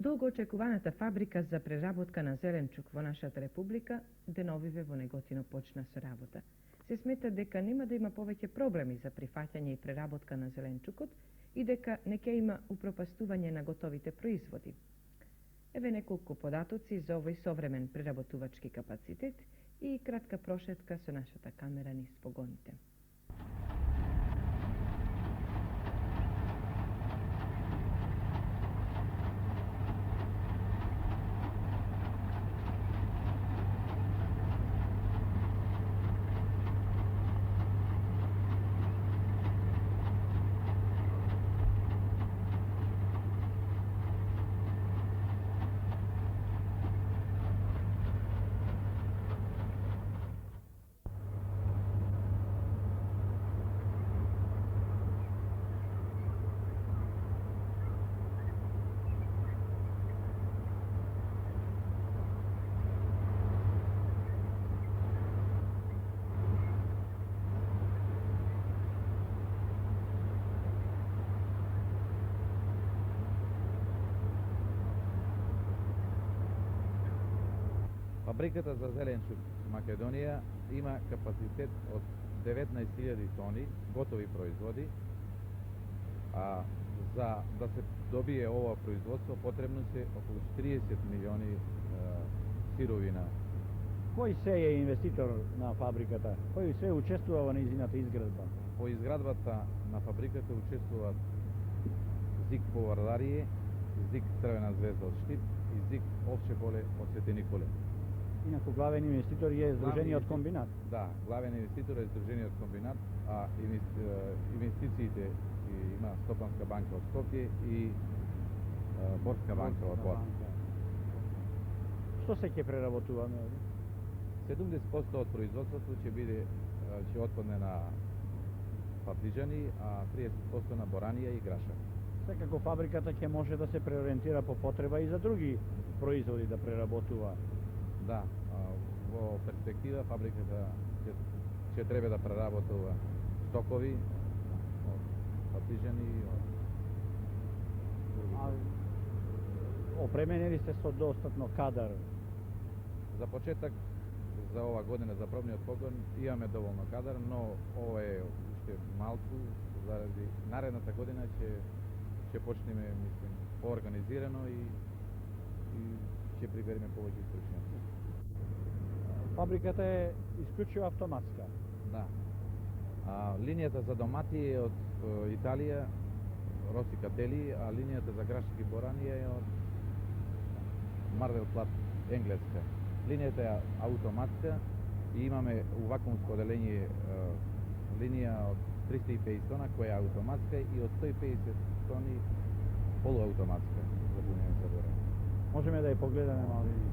Долго очекуваната фабрика за преработка на зеленчук во нашата република деновиве во Неготино почна со работа. Се смета дека нема да има повеќе проблеми за прифаќање и преработка на зеленчукот и дека не ќе има упропастување на готовите производи. Еве неколку податоци за овој современ преработувачки капацитет и кратка прошетка со нашата камера низ погоните. Фабриката за зеленчук Македонија има капацитет од 19.000 тони готови производи, а за да се добие ова производство потребно се околу 40 милиони сировина. Кој се е инвеститор на фабриката? Кој се учествува во нејзината изградба? Во изградбата на фабриката учествуваат ЗИК Повардарие, ЗИК Црвена звезда од Штип и ЗИК Овче поле од Свети Николе. Инаку главен инвеститор е Сдружениот комбинат. Да, главен инвеститор е Сдружениот комбинат, а инвестициите има Стопанска банка од Скопје и Борска банка од Бор. Што се ќе преработуваме? 70% од производството ќе отпадне на паптижани, а 30% на боранија и граша. Секако фабриката ќе може да се преориентира по потреба и за други производи да преработува. Да, во перспектива фабриката ќе треба да преработува стокови од паптижани и од други. Опремени ли сте со достатно кадар? За почеток, за ова година, за пробниот погон, имаме доволно кадар, но ова е уште малку, заради наредната година ќе почнеме, мислим, поорганизирано и ќе прибереме повеќе стручњаци. Фабриката е исклучиво автоматска. Да. Линијата за домати е од Италија, Роси Катели, а линијата за грашки и борани е од Марвел Плат, енглеска. Линијата е автоматска и имаме вакуумско делење линија од 350 тона која е автоматска и од 150 тони полуавтоматска за пунење за борани. Можеме да ја погледаме малку.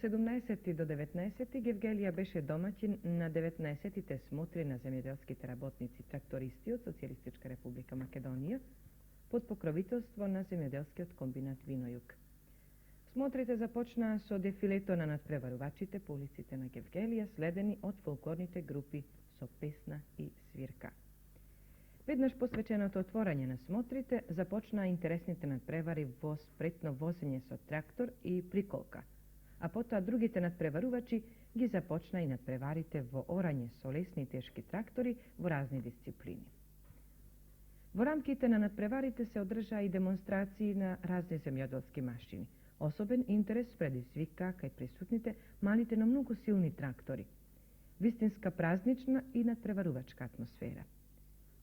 17. до 19. Гевгелија беше домаќин на 19-тите смотри на земјоделските работници трактористи од Социјалистичка република Македонија под покровителство на земјоделскиот комбинат Винојук. Смотрите започнаа со дефилето на надпреварувачите по улиците на Гевгелија, следени од фолклорните групи со песна и свирка. Веднаш посвеченото отворање на смотрите започнаа интересните надпревари во спретно возење со трактор и приколка, а потоа другите надпреварувачи ги започнаа и надпреварите воорање со лесни и тешки трактори во разни дисциплини. Во рамките на надпреварите се одржаа и демонстрации на разни земјоделски машини. Особен интерес предизвика кај присутните малите, но многу силни трактори. Вистинска празнична и надпреварувачка атмосфера.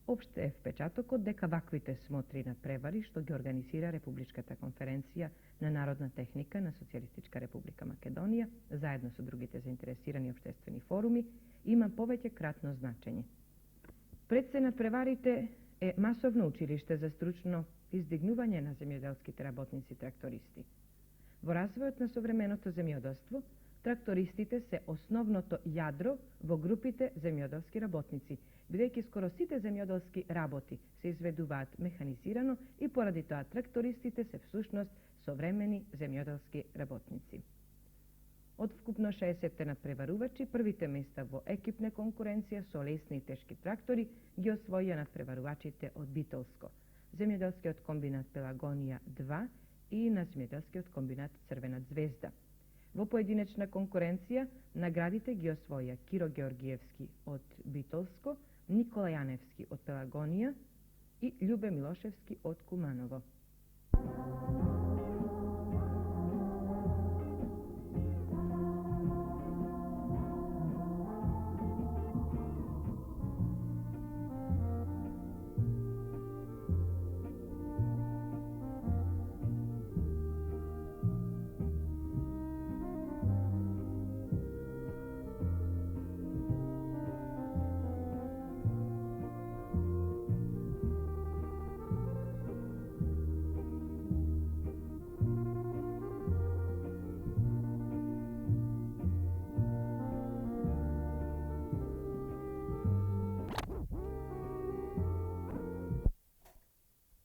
Опште е впечатокот дека ваквите смотри надпревари што ги организира Републичката конференција на народна техника на Социјалистичка република Македонија, заедно со другите заинтересирани општествени форуми, има повеќе кратно значење. Пред се надпреварите е масовно училиште за стручно издигнување на земјоделските работници трактористи. Во развојот на современото земјоделство, трактористите се основното јадро во групите земјоделски работници, бидејќи скоро сите земјоделски работи се изведуваат механизирано и поради тоа трактористите се всушност современи земјоделски работници. Од вкупно 60 надпреварувачи, првите места во екипна конкуренција со лесни и тешки трактори ги освоија надпреварувачите од Битолско, земјоделскиот комбинат Пелагонија 2 и на земјоделскиот комбинат Црвена звезда. Во поединечна конкуренција наградите ги освоја Киро Георгиевски од Битолско, Никола Јаневски од Пелагонија и Љубе Милошевски од Куманово.